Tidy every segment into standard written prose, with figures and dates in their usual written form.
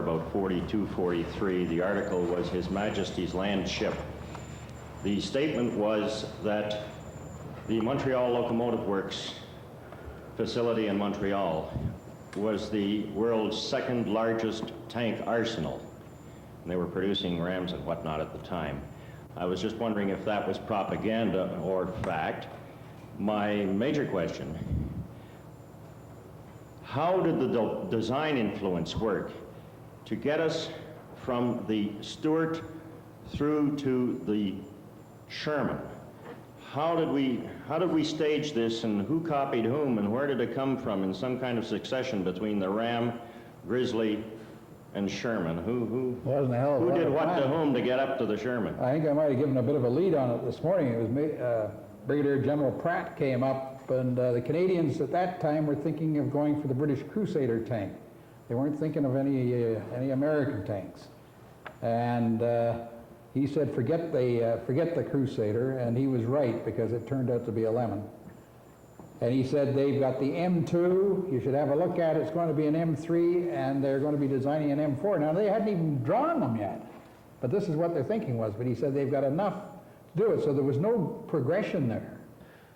about 42, 43. The article was His Majesty's Land Ship. The statement was that the Montreal Locomotive Works facility in Montreal was the world's second largest tank arsenal. And they were producing rams and whatnot at the time. I was just wondering if that was propaganda or fact. My major question, how did the design influence work to get us from the Stuart through to the Sherman? How did we stage this, and who copied whom, and where did it come from in some kind of succession between the Ram, Grizzly, and Sherman? Who did what to whom to get up to the Sherman? I think I might have given a bit of a lead on it this morning. It was Brigadier General Pratt came up, and the Canadians at that time were thinking of going for the British Crusader tank. They weren't thinking of any American tanks. And he said, forget the Crusader, and he was right, because it turned out to be a lemon. And he said, they've got the M2, you should have a look at it, it's going to be an M3, and they're going to be designing an M4. Now, they hadn't even drawn them yet, but this is what their thinking was. But he said they've got enough to do it, so there was no progression there.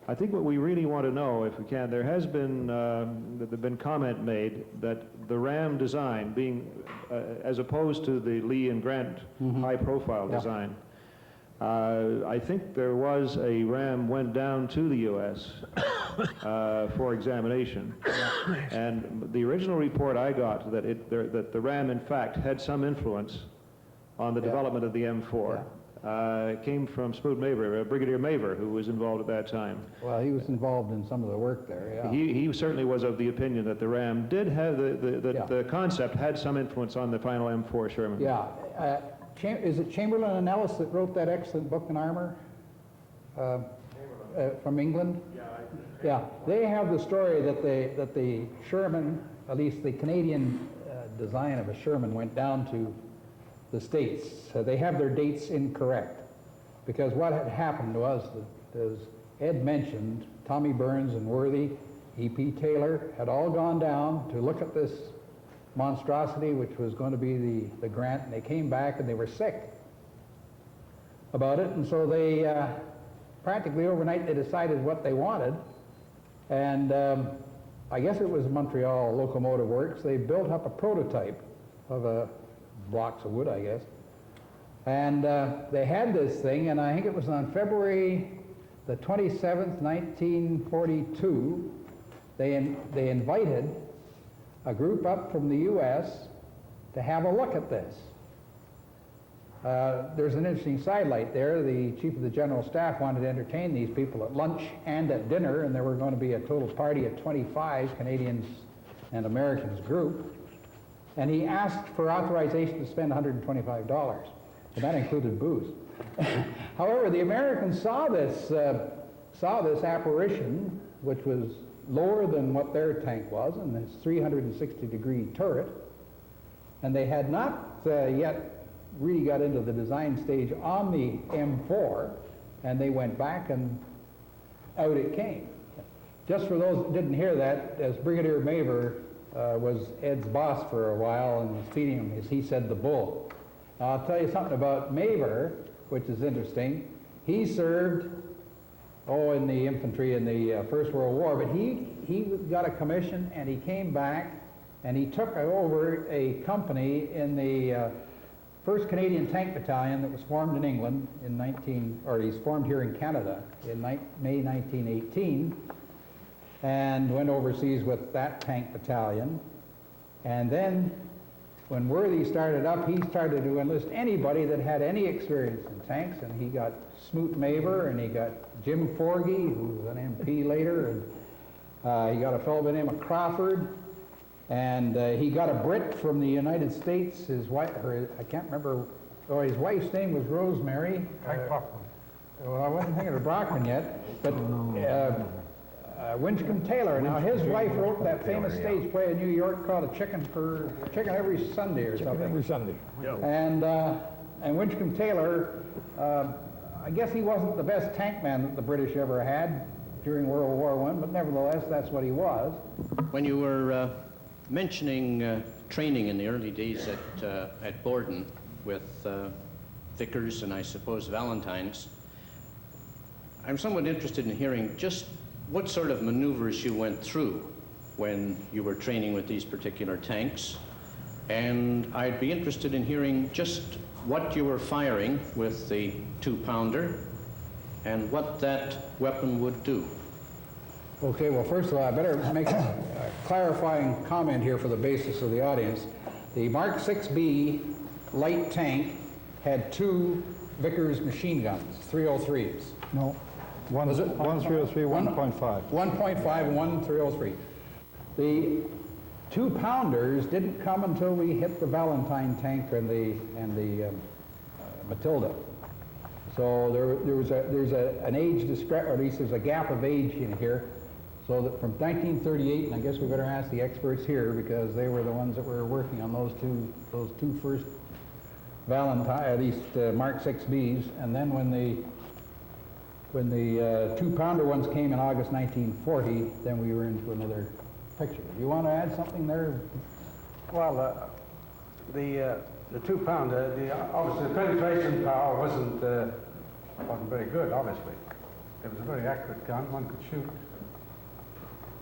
I think what we really want to know, if we can, there has been comment made that the Ram design, being as opposed to the Lee and Grant high-profile design, I think there was a Ram went down to the U.S. For examination, and the original report I got that the Ram, in fact, had some influence on the development of the M4. Came from Smoot Maver, Brigadier Maver, who was involved at that time. Well, he was involved in some of the work there, yeah. He certainly was of the opinion that the Ram did have, the concept had some influence on the final M4 Sherman. Yeah. Is it Chamberlain and Ellis that wrote that excellent book on armor? From England? Yeah. They have the story that the Sherman, at least the Canadian design of a Sherman, went down to the States. They have their dates incorrect, because what had happened was, as Ed mentioned, Tommy Burns and Worthy, E.P. Taylor had all gone down to look at this monstrosity, which was going to be the Grant, and they came back and they were sick about it, and so they practically overnight they decided what they wanted, and I guess it was Montreal Locomotive Works. They built up a prototype of blocks of wood, I guess. And they had this thing, and I think it was on February the 27th, 1942, they invited a group up from the U.S. to have a look at this. There's an interesting sidelight there. The Chief of the General Staff wanted to entertain these people at lunch and at dinner, and there were going to be a total party of 25 Canadians and Americans group. And he asked for authorization to spend $125, and that included booze. However, the Americans saw this apparition, which was lower than what their tank was, and this 360-degree turret, and they had not yet really got into the design stage on the M4, and they went back and out it came. Just for those that didn't hear that, as Brigadier Maver was Ed's boss for a while and was feeding him, as he said, the bull. Now, I'll tell you something about Maver, which is interesting. He served, in the infantry in the First World War, but he got a commission, and he came back, and he took over a company in the 1st Canadian Tank Battalion that was formed in England in he's formed here in Canada in May 1918, and went overseas with that tank battalion. And then when Worthy started up, he started to enlist anybody that had any experience in tanks, and he got Smoot Maver, and he got Jim Forgey, who was an MP later, and he got a fellow by the name of Crawford, and he got a Brit from the United States. His wife, I can't remember, his wife's name was Rosemary. Well, I wasn't thinking of Brockman yet, but Winchcombe Taylor. Now, his wife wrote that famous stage play in New York called Chicken Every Sunday or something. Chicken Every Sunday. And Winchcombe Taylor, I guess he wasn't the best tank man that the British ever had during World War I, but nevertheless, that's what he was. When you were mentioning training in the early days at Borden with Vickers and I suppose Valentine's, I'm somewhat interested in hearing just what sort of maneuvers you went through when you were training with these particular tanks. And I'd be interested in hearing just what you were firing with the 2-pounder and what that weapon would do. Okay, well, first of all, I better make a clarifying comment here for the basis of the audience. The Mark 6B light tank had 2 Vickers machine guns, 303s. No, one, Was it? 10303, 1.5. 1.5 and 1 303. The 2-pounders didn't come until we hit the Valentine tank and the Matilda. So there's an age discrepancy, or at least there's a gap of age in here. So that from 1938, and I guess we better ask the experts here because they were the ones that were working on those two first Valentine, at least Mark 6Bs, and then when the 2-pounder ones came in August 1940, then we were into another picture. You want to add something there? Well, the 2-pounder, obviously the penetration power wasn't very good, obviously. It was a very accurate gun. One could shoot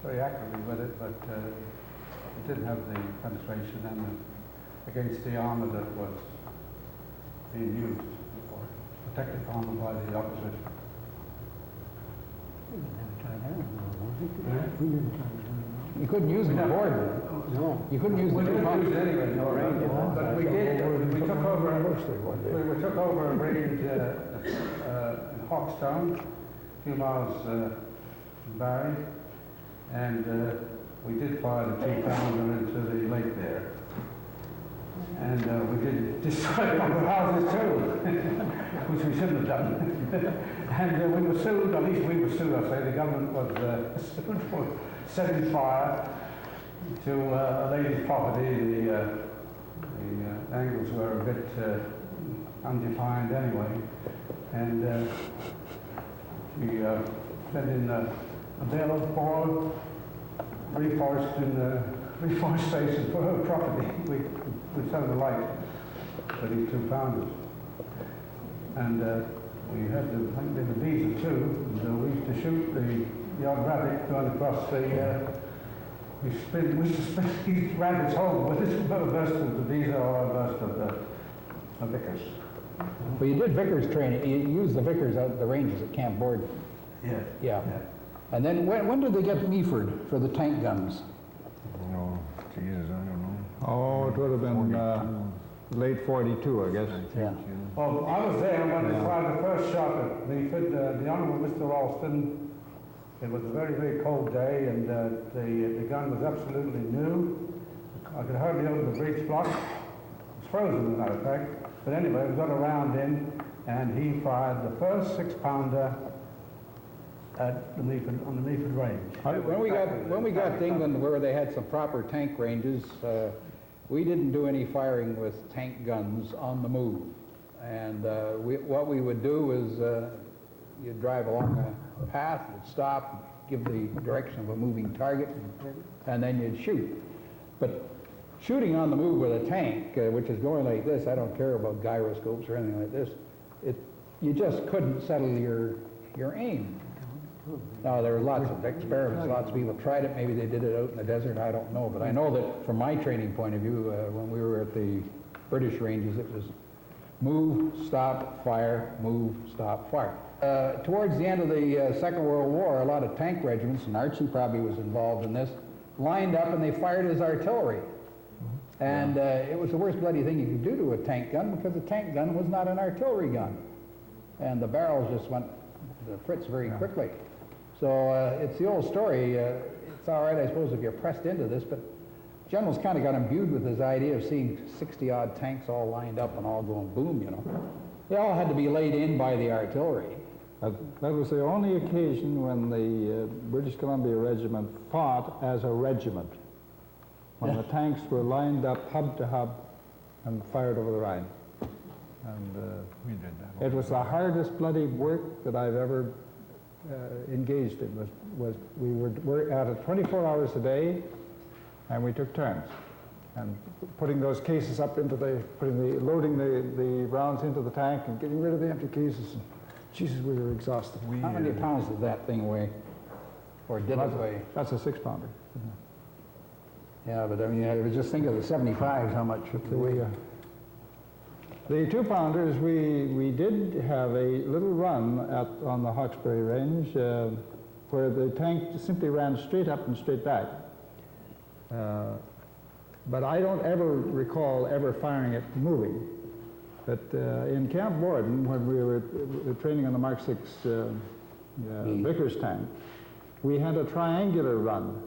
very accurately with it, but it didn't have the penetration and against the armor that was being used for protected armor by the opposition. You couldn't use them aboard. No. You couldn't use We the didn't 2-pounder. use it anyway, no, right? But we did. We took over a raid in Hawkstone, a few miles from Barry, and we did fire the 2-pounder into the lake there. And we did destroy our houses too, which we shouldn't have done. And we were sued, at least we were sued, I say, the government was sued for setting fire to a lady's property. The angles were a bit undefined anyway. And we sent in a bill for reforestation for her property. We sent a light for these 2-pounders. And we had the, I think they were diesel too, and we used to shoot the odd rabbit going across the, we used to spin these rabbits home with this burst of the diesel or a burst of the Vickers. Well, you did Vickers training. You used the Vickers out at the ranges at Camp Borden. Yeah. And then when did they get Meaford for the tank guns? No, Jesus, I don't know. Oh, it would have been late 42, I guess. Yeah. Well, I was there when they fired the first shot at Meaford, the Honourable Mr. Ralston. It was a very, very cold day, and the gun was absolutely new. I could hardly open the breech block. It was frozen, as a matter of fact. But anyway, we got a round in, and he fired the first 6-pounder at the Meaford, on the Meaford range. When we got to England, where they had some proper tank ranges, we didn't do any firing with tank guns on the move. And what we would do is you'd drive along a path, you'd stop, give the direction of a moving target, and then you'd shoot. But shooting on the move with a tank, which is going like this, I don't care about gyroscopes or anything like this, you just couldn't settle your aim. Now, there were lots of experiments, lots of people tried it. Maybe they did it out in the desert, I don't know. But I know that from my training point of view, when we were at the British ranges, it was move, stop, fire, move, stop, fire. Towards the end of the Second World War, a lot of tank regiments, and Archie probably was involved in this, lined up and they fired as artillery. And it was the worst bloody thing you could do to a tank gun because a tank gun was not an artillery gun. And the barrels just went the fritz very quickly. So it's the old story. It's all right, I suppose, if you're pressed into this, but generals kind of got imbued with this idea of seeing 60-odd tanks all lined up and all going boom, you know. They all had to be laid in by the artillery. That was the only occasion when the British Columbia Regiment fought as a regiment, when the tanks were lined up hub to hub and fired over the Rhine. And we did that. It was the hardest bloody work that I've ever engaged in. We were at it 24 hours a day, and we took turns. and putting those cases up into loading the rounds into the tank and getting rid of the empty cases. And, Jesus, we were exhausted. How many pounds did that thing weigh? Or did it weigh? That's a 6-pounder. Yeah, but I mean, I was just thinking of the 75s, how much it weighed. The 2-pounders, we did have a little run on the Hawkesbury Range where the tank simply ran straight up and straight back. But I don't ever recall ever firing it moving. But in Camp Borden, when we were training on the Mark 6 Vickers tank, we had a triangular run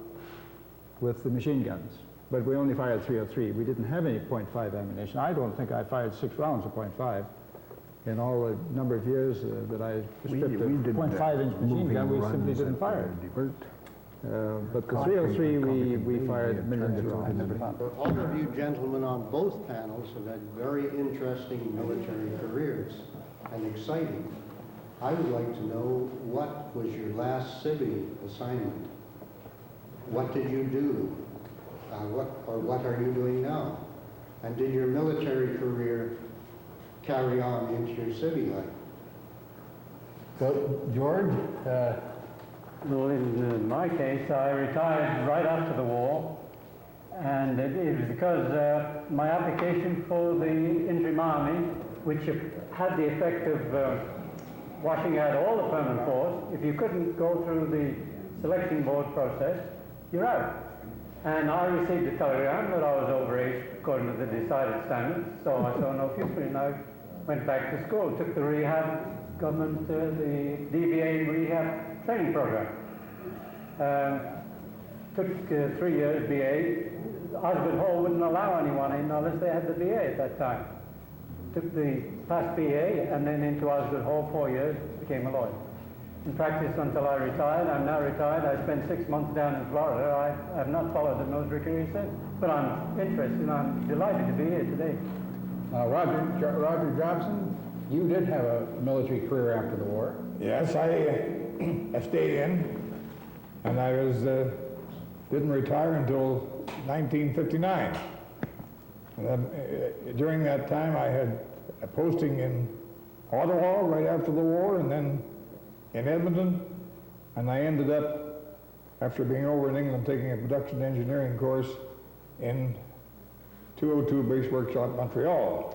with the machine guns, but we only fired 303. We didn't have any .5 ammunition. I don't think I fired 6 rounds of .5 in all the number of years that I stripped a .5-inch machine gun. We simply didn't fire it. But the 303, we fired millions of rounds. All of you gentlemen on both panels have had very interesting military careers and exciting. I would like to know, what was your last civvy assignment? What did you do? What are you doing now? And did your military career carry on into your civvy life? So, George? Well, in my case, I retired right after the war, and it was because my application for the interim army, which had the effect of washing out all the permanent force. If you couldn't go through the selection board process, you're out. And I received a telegram that I was overage according to the decided standards, so I saw no future, and I went back to school, took the rehab government, the DVA rehab training program. Took 3 years BA. Osgood Hall wouldn't allow anyone in unless they had the BA at that time. Took the past BA and then into Osgood Hall 4 years, became a lawyer. In practice until I retired. I'm now retired. I spent 6 months down in Florida. I have not followed the military career since, but I'm interested and I'm delighted to be here today. Roger Jobson, you did have a military career after the war. Yes, I stayed in, and I didn't retire until 1959. And then, during that time, I had a posting in Ottawa right after the war, and then in Edmonton, and I ended up, after being over in England, taking a production engineering course in 202 Base Workshop, Montreal.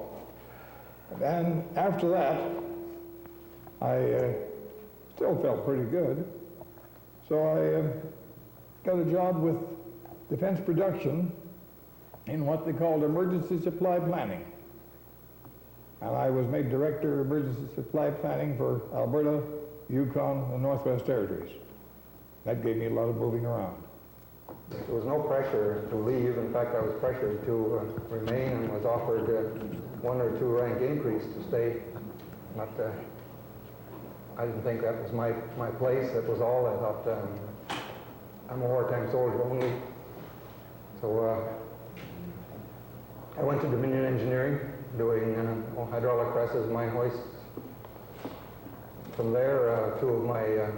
And after that, I still felt pretty good. So I got a job with Defense Production in what they called emergency supply planning. And I was made director of emergency supply planning for Alberta, Yukon, and Northwest Territories. That gave me a lot of moving around. There was no pressure to leave. In fact, I was pressured to remain and was offered 1 or 2 rank increase to stay. But I didn't think that was my place. That was all. I thought I'm a wartime soldier only. So I went to Dominion Engineering, doing hydraulic presses, mine hoists. From there, 2 of my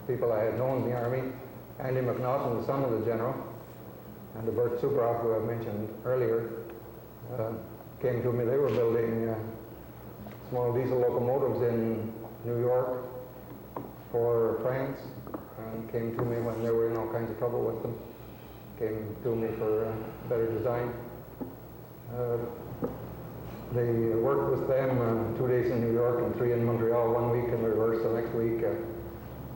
people I had known in the Army, Andy McNaughton, the son of the general, and Bert Suproff, who I mentioned earlier, came to me. They were building small diesel locomotives in New York for France, and came to me when they were in all kinds of trouble with them. Came to me for better design. They worked with them 2 days in New York and 3 in Montreal, 1 week in reverse the next week.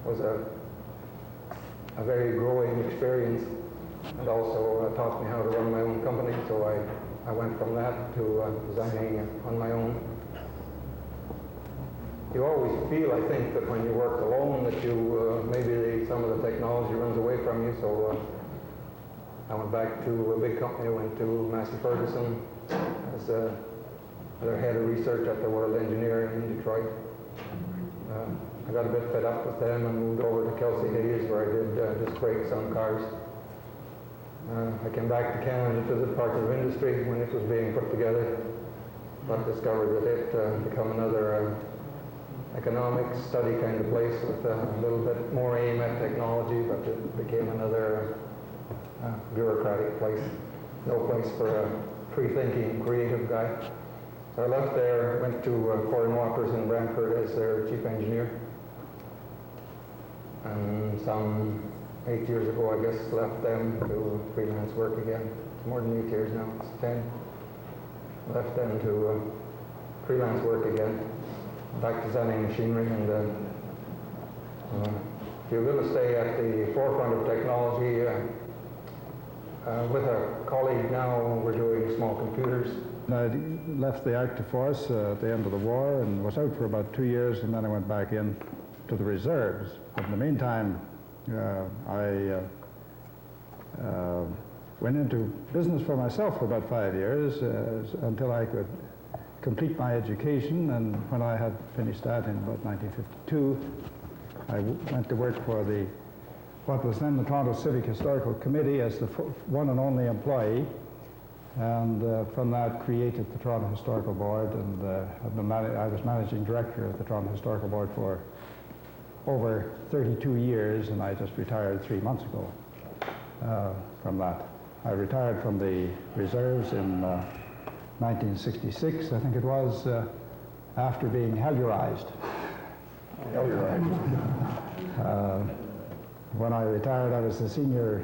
Was a very growing experience, and also taught me how to run my own company, so I went from that to designing on my own. You always feel, I think, that when you work alone that you, maybe some of the technology runs away from you, so I went back to a big company. I went to Massey Ferguson as their head of research at the World Engineering in Detroit. I got a bit fed up with them and moved over to Kelsey Hayes, where I did disc brakes on cars. I came back to Canada to visit parts of industry when it was being put together, but discovered that it become another economic study kind of place with a little bit more aim at technology, but it became another bureaucratic place. no place for a free-thinking, creative guy. So I left there, went to Foreign Waters in Brantford as their chief engineer. And some 8 years ago, I guess, left them to do freelance work again. It's more than 8 years now, it's 10. Left them to freelance work again, back designing machinery, and if you're going to stay at the forefront of technology, with a colleague now, we're doing small computers. I left the active force at the end of the war and was out for about 2 years, and then I went back in to the reserves. But in the meantime, I went into business for myself for about 5 years until I could complete my education, and when I had finished that in about 1952, I went to work for what was then the Toronto Civic Historical Committee as the one and only employee, and from that created the Toronto Historical Board, and I was managing director of the Toronto Historical Board for over 32 years, and I just retired 3 months ago from that. I retired from the reserves in 1966, I think it was, after being Hellurized. When I retired, I was the senior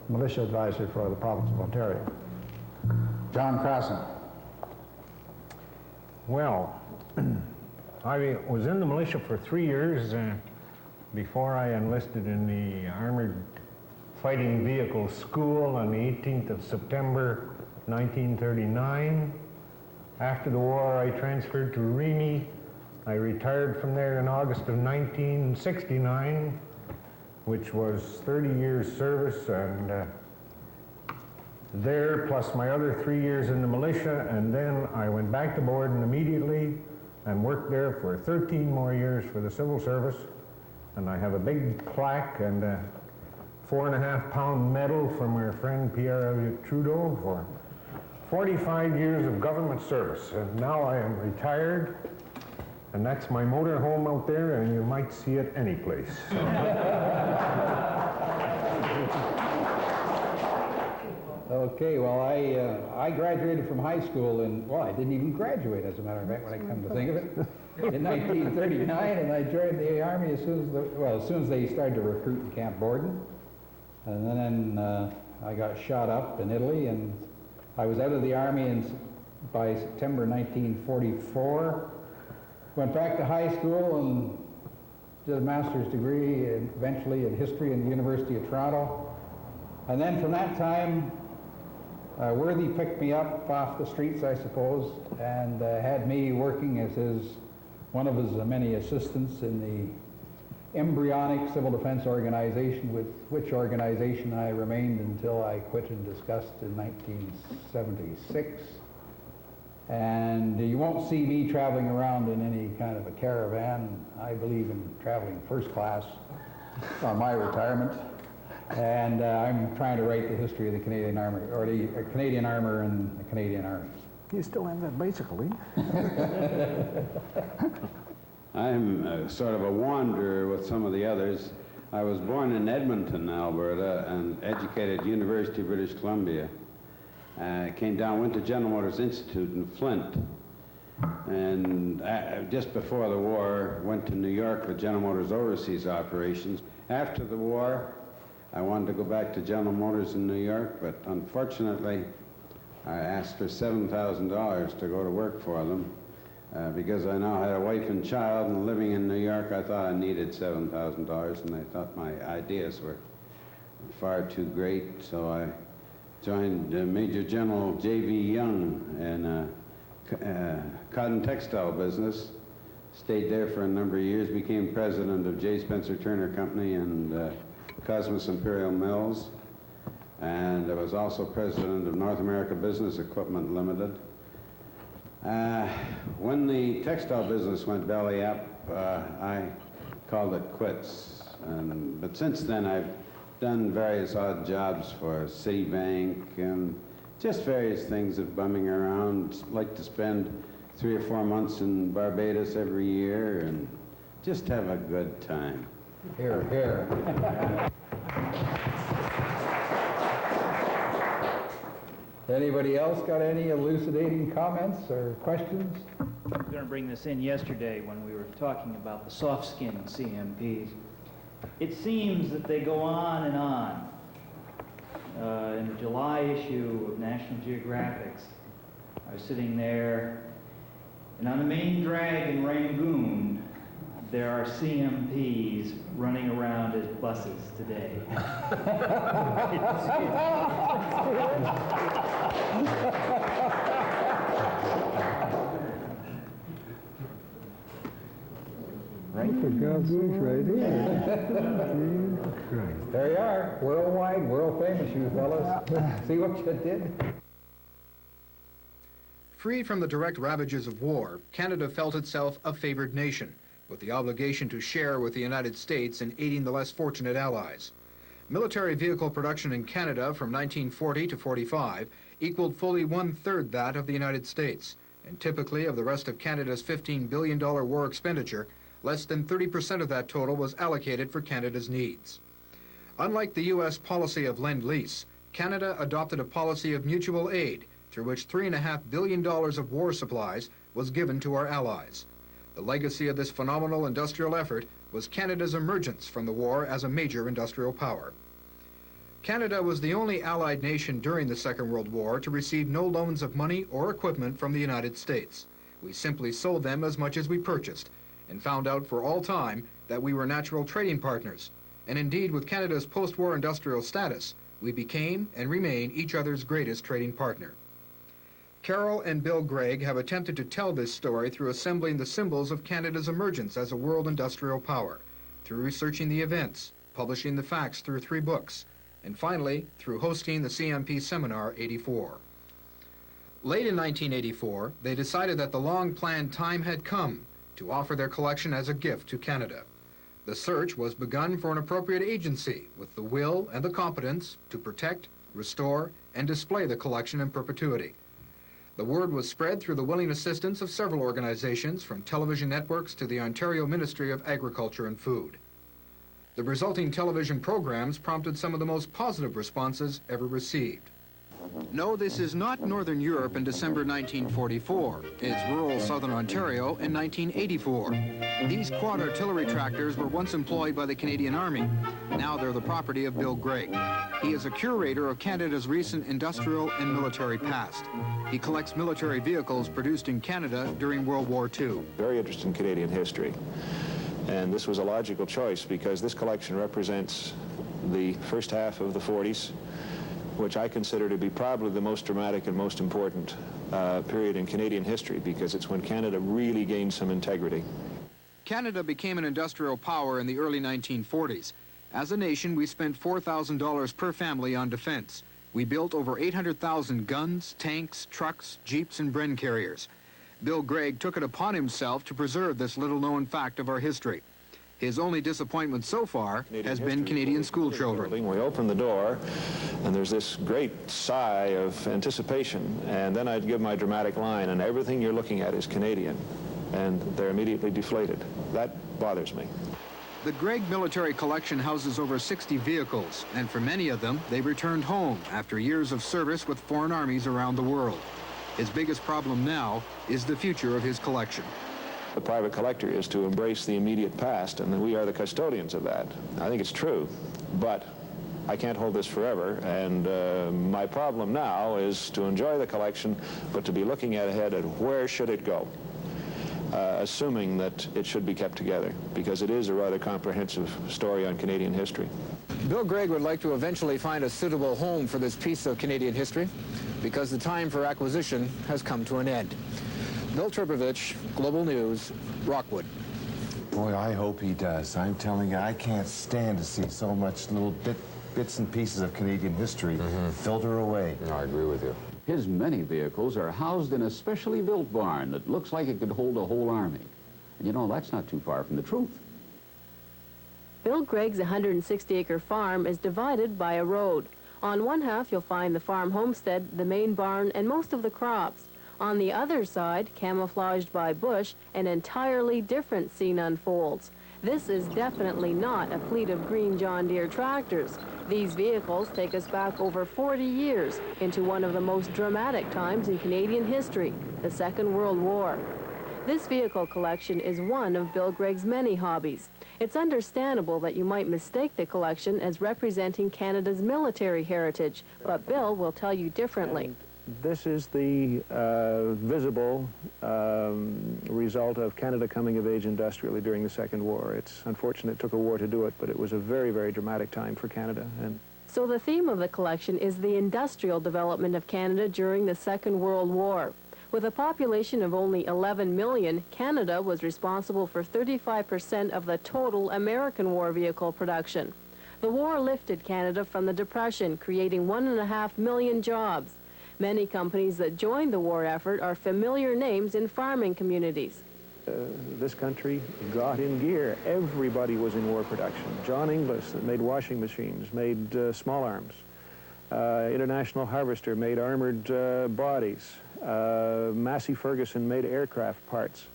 militia advisor for the province of Ontario. John Crossan. Well, I was in the militia for 3 years before I enlisted in the Armored Fighting Vehicle School on the 18th of September 1939. After the war, I transferred to Remy. I retired from there in August of 1969, which was 30 years service, and there, plus my other 3 years in the militia, and then I went back to Borden immediately and worked there for 13 more years for the civil service. And I have a big plaque and a 4.5-pound medal from our friend Pierre Elliott Trudeau for 45 years of government service. And now I am retired, and that's my motor home out there, and you might see it any place. Okay, well, I graduated from high school I didn't even graduate, as a matter of fact, when I come to think of it, in 1939, and I joined the Army as soon as they started to recruit in Camp Borden. And then I got shot up in Italy, and I was out of the Army by September 1944. Went back to high school and did a master's degree eventually in history in the University of Toronto. And then from that time, Worthy picked me up off the streets, I suppose, and had me working as one of his many assistants in the embryonic civil defense organization, with which organization I remained until I quit in disgust in 1976. And you won't see me traveling around in any kind of a caravan. I believe in traveling first class on my retirement. And I'm trying to write the history of the Canadian Army, or the Canadian Armour and the Canadian Army. You still have that basically. I'm sort of a wanderer with some of the others. I was born in Edmonton, Alberta, and educated at University of British Columbia. Came down, went to General Motors Institute in Flint, and just before the war, went to New York with General Motors overseas operations. After the war, I wanted to go back to General Motors in New York, but unfortunately, I asked for $7,000 to go to work for them. Because I now had a wife and child, and living in New York, I thought I needed $7,000, and I thought my ideas were far too great, so I joined Major General J.V. Young in a cotton textile business, stayed there for a number of years, became president of J. Spencer Turner Company and Cosmos Imperial Mills, and I was also president of North America Business Equipment Limited. When the textile business went belly up, I called it quits. But since then, I've done various odd jobs for Citibank and just various things of bumming around. Like to spend 3 or 4 months in Barbados every year and just have a good time. Here, here. Anybody else got any elucidating comments or questions? I was going to bring this in yesterday when we were talking about the soft-skin CMPs. It seems that they go on and on. In the July issue of National Geographic, I was sitting there, and on the main drag in Rangoon, there are CMPs running around as buses today. Right for God's sake, right here. There you are, worldwide, world famous, you fellas. See what you did? Freed from the direct ravages of war, Canada felt itself a favored nation, with the obligation to share with the United States in aiding the less fortunate allies. Military vehicle production in Canada from 1940 to 45 equaled fully one-third that of the United States, and typically of the rest of Canada's $15 billion war expenditure, less than 30% of that total was allocated for Canada's needs. Unlike the U.S. policy of Lend-Lease, Canada adopted a policy of mutual aid, through which $3.5 billion of war supplies was given to our allies. The legacy of this phenomenal industrial effort was Canada's emergence from the war as a major industrial power. Canada was the only Allied nation during the Second World War to receive no loans of money or equipment from the United States. We simply sold them as much as we purchased, and found out for all time that we were natural trading partners. And indeed, with Canada's post-war industrial status, we became and remain each other's greatest trading partner. Carol and Bill Gregg have attempted to tell this story through assembling the symbols of Canada's emergence as a world industrial power, through researching the events, publishing the facts through 3 books, and finally, through hosting the CMP Seminar 84. Late in 1984, they decided that the long-planned time had come to offer their collection as a gift to Canada. The search was begun for an appropriate agency with the will and the competence to protect, restore, and display the collection in perpetuity. The word was spread through the willing assistance of several organizations, from television networks to the Ontario Ministry of Agriculture and Food. The resulting television programs prompted some of the most positive responses ever received. No, this is not Northern Europe in December 1944. It's rural southern Ontario in 1984. These quad artillery tractors were once employed by the Canadian Army. Now they're the property of Bill Gregg. He is a curator of Canada's recent industrial and military past. He collects military vehicles produced in Canada during World War II. Very interested in Canadian history. And this was a logical choice because this collection represents the first half of the 40s, which I consider to be probably the most dramatic and most important period in Canadian history, because it's when Canada really gained some integrity. Canada became an industrial power in the early 1940s. As a nation, we spent $4,000 per family on defense. We built over 800,000 guns, tanks, trucks, jeeps, and Bren carriers. Bill Gregg took it upon himself to preserve this little-known fact of our history. His only disappointment so far has been Canadian school children. We open the door, and there's this great sigh of anticipation, and then I'd give my dramatic line, and everything you're looking at is Canadian, and they're immediately deflated. That bothers me. The Gregg military collection houses over 60 vehicles, and for many of them, they returned home after years of service with foreign armies around the world. His biggest problem now is the future of his collection. The private collector is to embrace the immediate past, and we are the custodians of that. I think it's true, but I can't hold this forever, and my problem now is to enjoy the collection, but to be looking ahead at where should it go, assuming that it should be kept together, because it is a rather comprehensive story on Canadian history. Bill Gregg would like to eventually find a suitable home for this piece of Canadian history, because the time for acquisition has come to an end. Bill Trbovich, Global News, Rockwood. Boy, I hope he does. I'm telling you, I can't stand to see so much little bits and pieces of Canadian history filter away. I agree with you. His many vehicles are housed in a specially built barn that looks like it could hold a whole army. And you know, that's not too far from the truth. Bill Gregg's 160-acre farm is divided by a road. On one half, you'll find the farm homestead, the main barn, and most of the crops. On the other side, camouflaged by bush, an entirely different scene unfolds. This is definitely not a fleet of green John Deere tractors. These vehicles take us back over 40 years into one of the most dramatic times in Canadian history, the Second World War. This vehicle collection is one of Bill Gregg's many hobbies. It's understandable that you might mistake the collection as representing Canada's military heritage, but Bill will tell you differently. This is the visible result of Canada coming of age industrially during the Second War. It's unfortunate it took a war to do it, but it was a very, very dramatic time for Canada. And so the theme of the collection is the industrial development of Canada during the Second World War. With a population of only 11 million, Canada was responsible for 35% of the total American war vehicle production. The war lifted Canada from the Depression, creating 1.5 million jobs. Many companies that joined the war effort are familiar names in farming communities. this country got in gear. Everybody was in war production. John Inglis, that made washing machines, made small arms. International Harvester made armored bodies. Massey Ferguson made aircraft parts.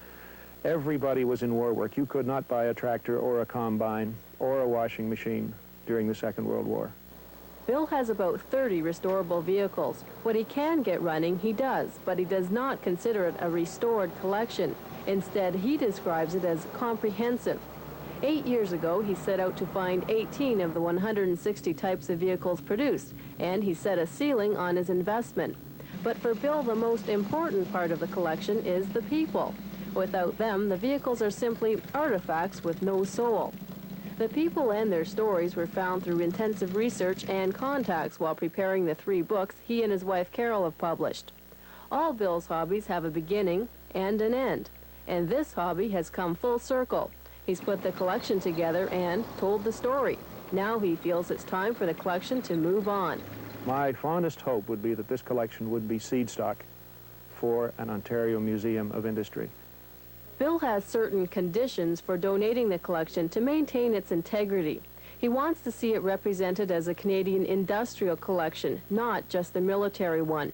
Everybody was in war work. You could not buy a tractor or a combine or a washing machine during the Second World War. Bill has about 30 restorable vehicles. What he can get running, he does, but he does not consider it a restored collection. Instead, he describes it as comprehensive. 8 years ago, he set out to find 18 of the 160 types of vehicles produced, and he set a ceiling on his investment. But for Bill, the most important part of the collection is the people. Without them, the vehicles are simply artifacts with no soul. The people and their stories were found through intensive research and contacts while preparing the 3 books he and his wife Carol have published. All Bill's hobbies have a beginning and an end, and this hobby has come full circle. He's put the collection together and told the story. Now he feels it's time for the collection to move on. My fondest hope would be that this collection would be seed stock for an Ontario Museum of Industry. Bill has certain conditions for donating the collection to maintain its integrity. He wants to see it represented as a Canadian industrial collection, not just a military one.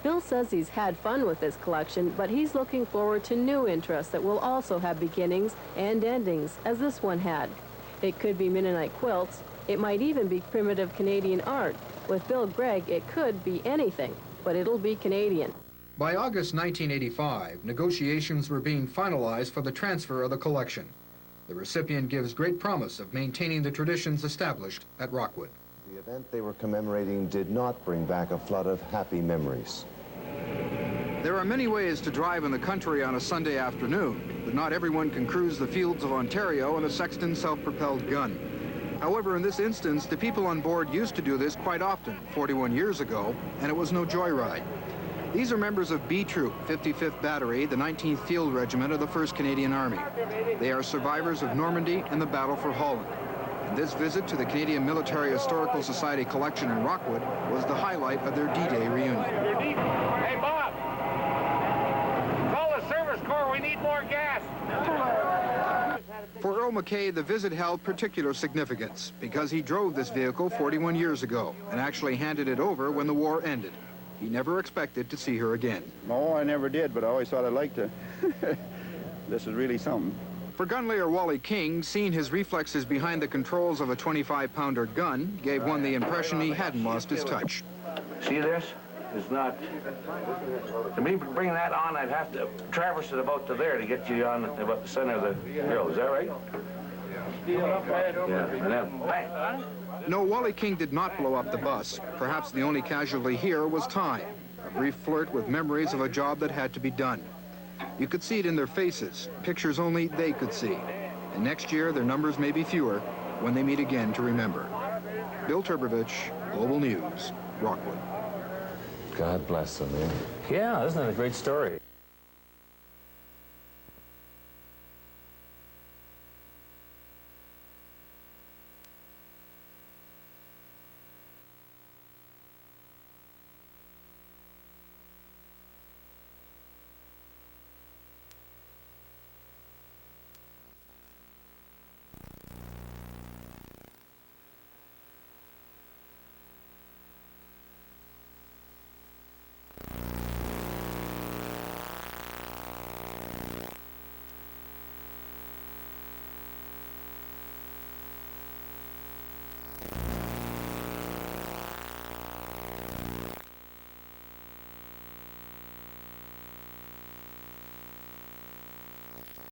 Bill says he's had fun with this collection, but he's looking forward to new interests that will also have beginnings and endings, as this one had. It could be Mennonite quilts. It might even be primitive Canadian art. With Bill Gregg, it could be anything, but it'll be Canadian. By August 1985, negotiations were being finalized for the transfer of the collection. The recipient gives great promise of maintaining the traditions established at Rockwood. The event they were commemorating did not bring back a flood of happy memories. There are many ways to drive in the country on a Sunday afternoon, but not everyone can cruise the fields of Ontario in a Sexton self-propelled gun. However, in this instance, the people on board used to do this quite often, 41 years ago, and it was no joyride. These are members of B Troop, 55th Battery, the 19th Field Regiment of the 1st Canadian Army. They are survivors of Normandy and the Battle for Holland. And this visit to the Canadian Military Historical Society collection in Rockwood was the highlight of their D-Day reunion. Hey, Bob! Call the Service Corps, we need more gas! For Earl McKay, the visit held particular significance because he drove this vehicle 41 years ago and actually handed it over when the war ended. He never expected to see her again. No, I never did, but I always thought I'd like to. This is really something. For gunlayer Wally King, seeing his reflexes behind the controls of a 25-pounder gun gave one the impression he hadn't lost his touch. See this? It's not... To me, bring that on, I'd have to traverse it about to there to get you on about the center of the hill. Is that right? Yeah, and then bang. No, Wally King did not blow up the bus. Perhaps the only casualty here was time, a brief flirt with memories of a job that had to be done. You could see it in their faces, pictures only they could see. And next year, their numbers may be fewer when they meet again to remember. Bill Trbovich, Global News, Rockwood. God bless them, eh? Yeah, isn't that a great story?